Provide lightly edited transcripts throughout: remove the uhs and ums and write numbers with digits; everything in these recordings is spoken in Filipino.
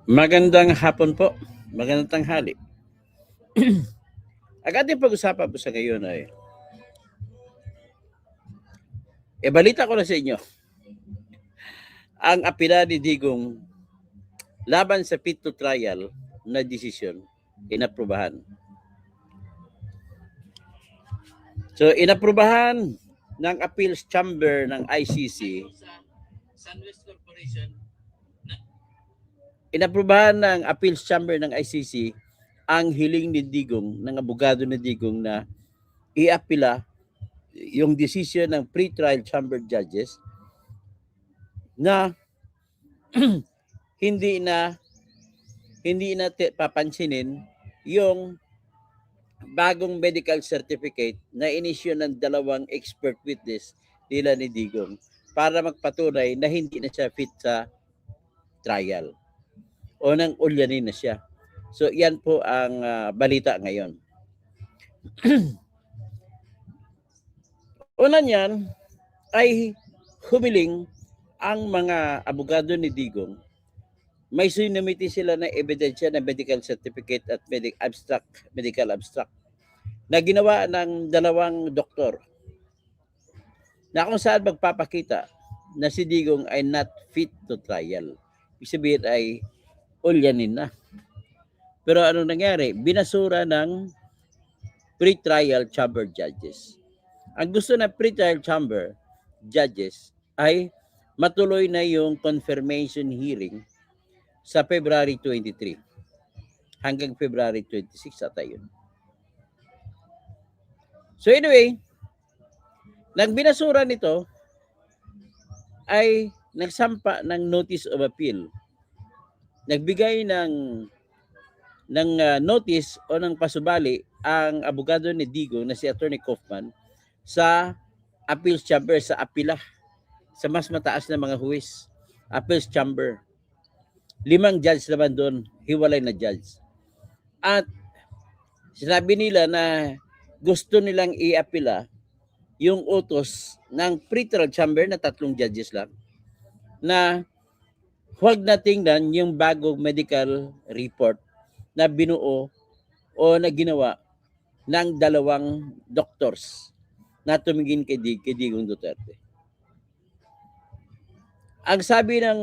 Magandang hapon po. Magandang tanghali. Ang ating pag-usapan po sa ngayon ay, balita ko na sa inyo, ang apela ni Digong laban sa fit to trial na desisyon, inaprubahan. So, inaprubahan ng Appeals Chamber ng ICC, inaprubahan ng Appeals Chamber ng ICC ang hiling ni Digong, ng abogado ni Digong na i-apela yung decision ng pre-trial chamber judges na hindi na papansinin yung bagong medical certificate na inisyu ng dalawang expert witness nila ni Digong para magpatunay na hindi na siya fit sa trial o nang ulyanin na siya. So yan po ang balita ngayon. Una niyan ay humiling ang mga abogado ni Digong. May sinumiti sila ng ebidensya na medical certificate at medical abstract na ginawa ng dalawang doktor na kung saan magpapakita na si Digong ay not fit to trial. Ibig sabihin ay ulyanin na. Pero ano nangyari? Binasura ng pre-trial chamber judges. Ang gusto ng pre-trial chamber judges ay matuloy na yung confirmation hearing sa February 23 hanggang February 26 ata yun. So anyway, nang binasura nito ay nagsampa ng notice of appeal. Nagbigay ng notice o ng pasubali ang abogado ni Digong na si Attorney Kaufman sa appeals chamber, sa apila, sa mas mataas na mga huwis, appeals chamber. 5 judge naman doon, hiwalay na judge. At sinabi nila na gusto nilang i-apila yung utos ng pre-trial chamber na 3 judges lang na huwag na tingnan yung bagong medical report na binuo o na ginawa ng 2 doctors na tumingin kay Digong Duterte. Ang sabi ng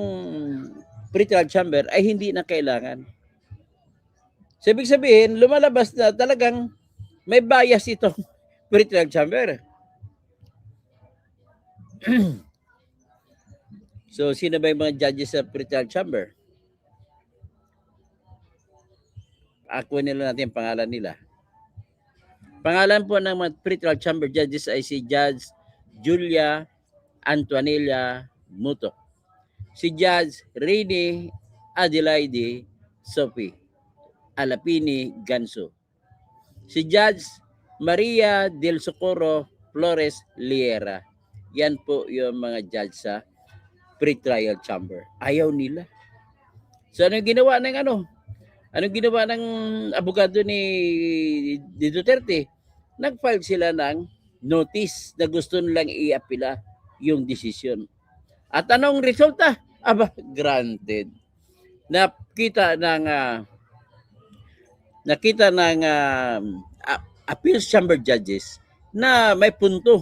pre-trial chamber ay hindi na kailangan. So, ibig sabihin, lumalabas na talagang may bias itong pre-trial chamber. So, sino ba yung mga judges sa pre-trial chamber? Akuin nila natin ang pangalan nila. Pangalan po ng mga pre-trial chamber judges ay si Judge Julia Antonella Muto, si Judge Rene Adelaide Sophie Alapini Ganso, si Judge Maria del Socorro Flores Liera. Yan po yung mga judge sa pre-trial chamber. Ayaw nila. So anong ginawa ng Anong ginawa ng abogado ni Duterte? Nag-file sila ng notice na gusto nilang i-apila yung desisyon. At anong resulta? Aba, granted. Nakita ng appeals chamber judges na may punto.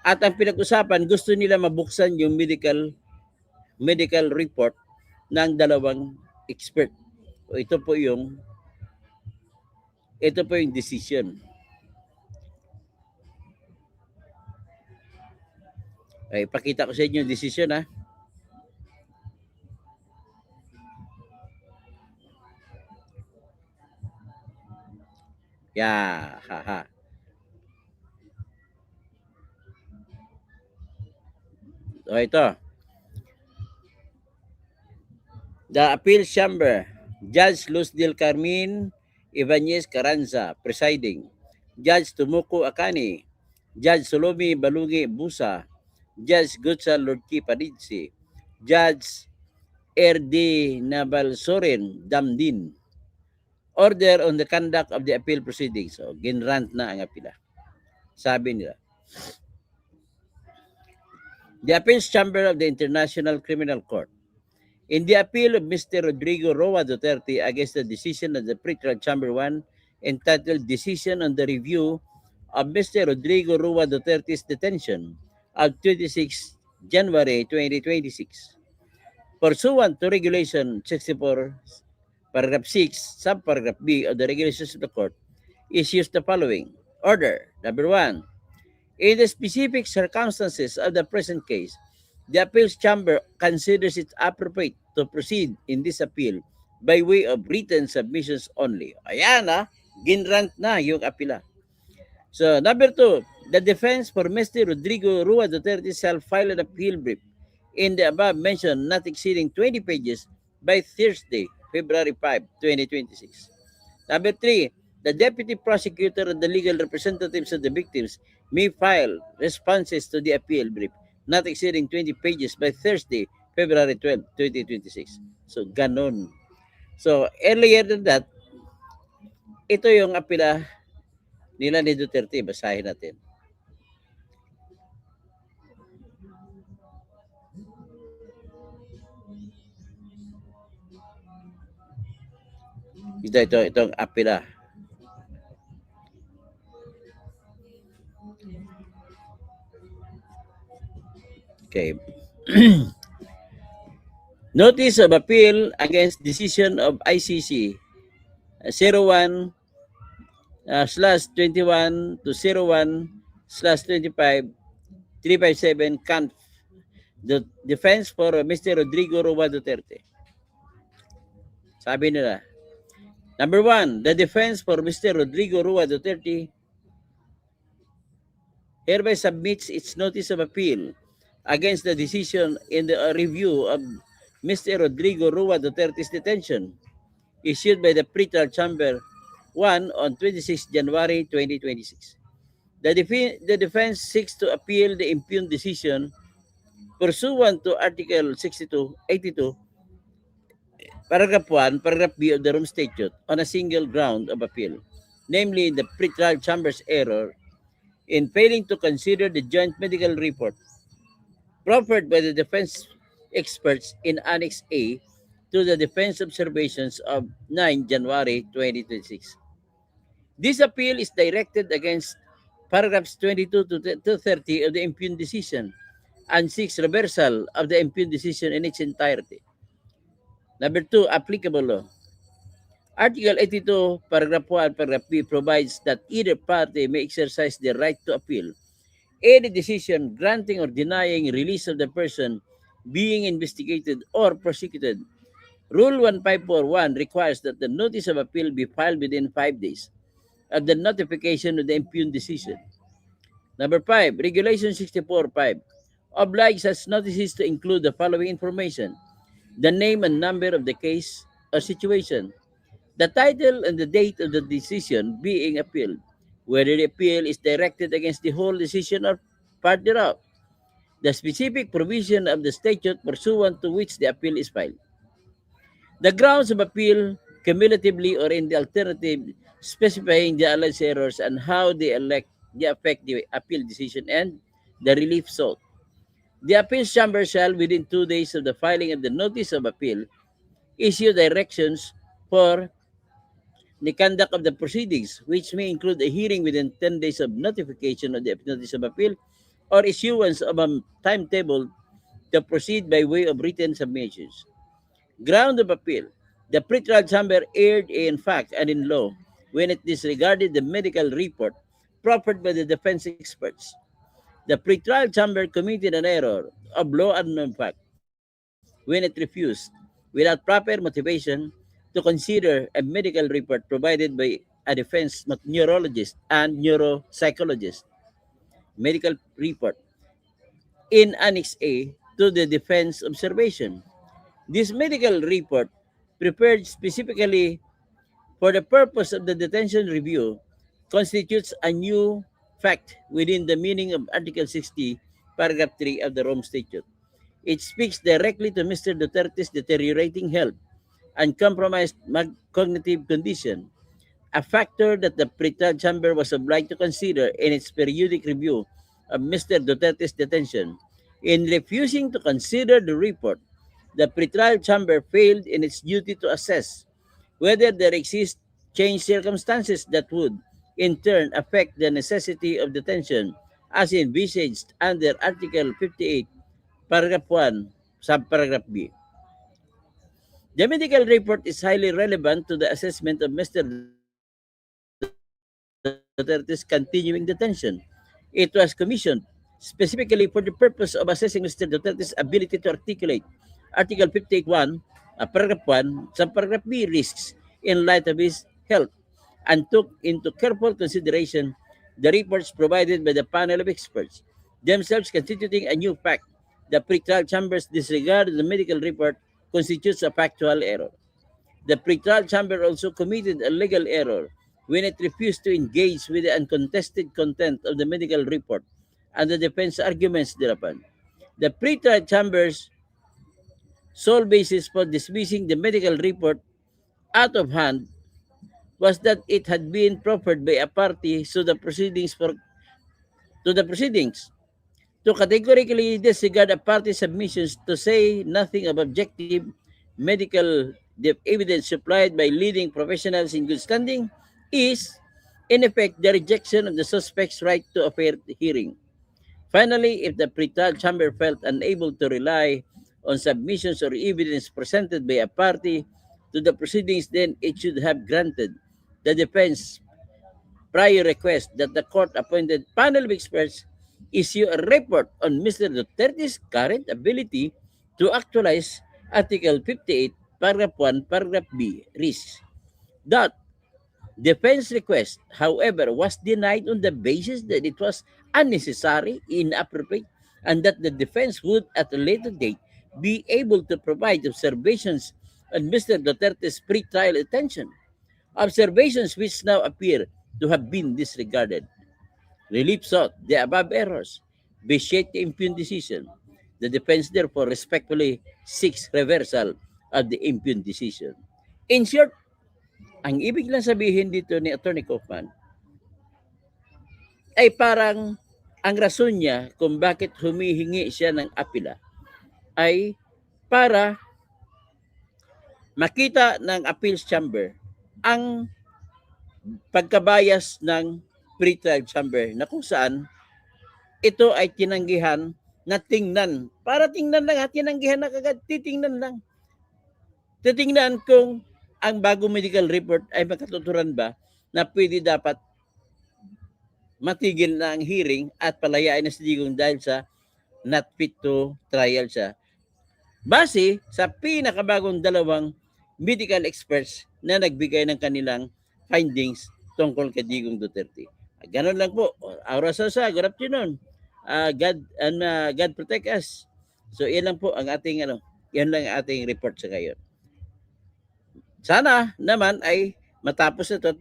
At ang pinag-usapan, gusto nila mabuksan yung medical report ng 2 expert. Ito po yung decision. Ay, pakita ko sa inyo yung decision ha. Yeah, haha. So ito. The Appeals Chamber, Judge Luz del Carmen Ibanez Carranza, presiding. Judge Tumuco Akani, Judge Solomi Balungi Busa, Judge Gutsa Lordki Padidsi, Judge R.D. Nabalsoren Damdin. Order on the conduct of the appeal proceedings. So, ginrant na ang apila. Sabi nila. The Appeals Chamber of the International Criminal Court In the appeal of Mr. Rodrigo Roa Duterte against the decision of the Pretrial Chamber 1 entitled Decision on the Review of Mr. Rodrigo Roa Duterte's detention of 26 January 2026. Pursuant to Regulation 64, Paragraph 6, Subparagraph B of the Regulations of the Court, issues the following. Order. Number 1. In the specific circumstances of the present case, the appeals chamber considers it appropriate to proceed in this appeal by way of written submissions only. Ayan ginrant na yung apila. So, number 2, the defense for Mr. Rodrigo Rua Duterte shall file an appeal brief in the above mentioned not exceeding 20 pages by Thursday, February 5, 2026. Number 3, the deputy prosecutor and the legal representatives of the victims may file responses to the appeal brief not exceeding 20 pages by Thursday, February 12, 2026. So, ganon. So, earlier than that, ito yung apila nila ni Duterte. Basahin natin. Itong apila. Okay. Notice of appeal against decision of ICC 01 /21 to 01 /25 357 Conf. The defense for Mr. Rodrigo Roa Duterte. Sabi nila, number 1, the defense for Mr. Rodrigo Roa Duterte hereby submits its notice of appeal against the decision in the review of Mr. Rodrigo Roa Duterte's detention issued by the Pretrial Chamber 1 on 26 January 2026. The defense seeks to appeal the impugned decision pursuant to Article 82, Paragraph 1, Paragraph B of the Rome Statute on a single ground of appeal, namely the Pretrial Chamber's error in failing to consider the joint medical report proffered by the defense experts in Annex A to the defense observations of 9 January 2026. This appeal is directed against paragraphs 22 to 30 of the impugned decision and seeks reversal of the impugned decision in its entirety. Number 2, applicable law. Article 82, Paragraph 1, Paragraph B provides that either party may exercise the right to appeal any decision granting or denying release of the person being investigated or prosecuted. Rule 1541 requires that the notice of appeal be filed within 5 days of the notification of the impugned decision. Number 5, Regulation 64.5 obliges such notices to include the following information: the name and number of the case or situation, the title and the date of the decision being appealed, whether the appeal is directed against the whole decision or part thereof, the specific provision of the statute pursuant to which the appeal is filed, the grounds of appeal cumulatively or in the alternative, specifying the alleged errors and how they affect the appeal decision and the relief sought. The appeals chamber shall, within 2 days of the filing of the notice of appeal, issue directions for the conduct of the proceedings, which may include a hearing within 10 days of notification of the notice of appeal or issuance of a timetable to proceed by way of written submissions. Ground of appeal. The Pretrial Chamber erred in fact and in law when it disregarded the medical report proffered by the defense experts. The Pretrial Chamber committed an error of law and in fact when it refused, without proper motivation, to consider a medical report provided by a defense neurologist and neuropsychologist medical report in Annex A to the defense observation. This medical report, prepared specifically for the purpose of the detention review, constitutes a new fact within the meaning of Article 60, Paragraph 3 of the Rome Statute. It speaks directly to Mr. Duterte's deteriorating health and compromised cognitive condition, a factor that the Pretrial Chamber was obliged to consider in its periodic review of Mr. Duterte's detention. In refusing to consider the report, the pretrial chamber failed in its duty to assess whether there exist changed circumstances that would, in turn, affect the necessity of detention as envisaged under Article 58, Paragraph 1, Subparagraph B. The medical report is highly relevant to the assessment of Mr. Duterte's continuing detention. It was commissioned specifically for the purpose of assessing Mr. Duterte's ability to articulate Article 58.1, Paragraph 1, Subparagraph B risks in light of his health and took into careful consideration the reports provided by the panel of experts, themselves constituting a new fact. The pretrial chamber's disregard of the medical report constitutes a factual error. The pretrial chamber also committed a legal error when it refused to engage with the uncontested content of the medical report and the defense arguments thereupon. The pretrial chamber's sole basis for dismissing the medical report out of hand was that it had been proffered by a party to the proceedings. To categorically disregard a party's submissions to say nothing of objective medical evidence supplied by leading professionals in good standing is, in effect, the rejection of the suspect's right to a fair hearing. Finally, if the pretrial chamber felt unable to rely on submissions or evidence presented by a party to the proceedings, then it should have granted the defense prior request that the court-appointed panel of experts issue a report on Mr. Duterte's current ability to actualize Article 58, Paragraph 1, Paragraph B, risks. That defense request, however, was denied on the basis that it was unnecessary, inappropriate, and that the defense would at a later date be able to provide observations on Mr. Duterte's pre-trial detention, observations which now appear to have been disregarded. Relief sought the above errors vitiate the impugned decision. The defense therefore respectfully seeks reversal of the impugned decision. In short, ang ibig lang sabihin dito ni Attorney Kaufman ay parang ang rason niya kung bakit humihingi siya ng apela ay para makita ng appeals chamber ang pagkabayas ng pretrial chamber na kung saan ito ay tinanggihan na tingnan. Para tingnan lang, tinanggihan na kagad, titingnan lang. Titingnan kung ang bagong medical report ay makatuturan ba na pwede dapat matigil na ang hearing at palayain na si Digong dahil sa not fit to trial siya. Base sa pinakabagong dalawang medical experts na nagbigay ng kanilang findings tungkol kay Digong Duterte. Ganon lang po. Aura Sosa, good afternoon. God protect us. So, yan lang po ang ating yan lang ang ating report sa ngayon. Sana naman ay matapos ito at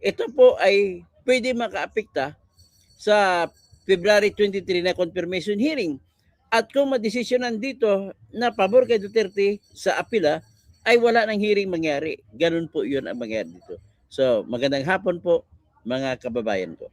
ito po ay pwede makaapekta sa February 23 na confirmation hearing. At kung madesisyonan dito na pabor kay Duterte sa apela, ay wala nang hearing mangyari. Ganun po yun ang mangyari dito. So, magandang hapon po mga kababayan ko.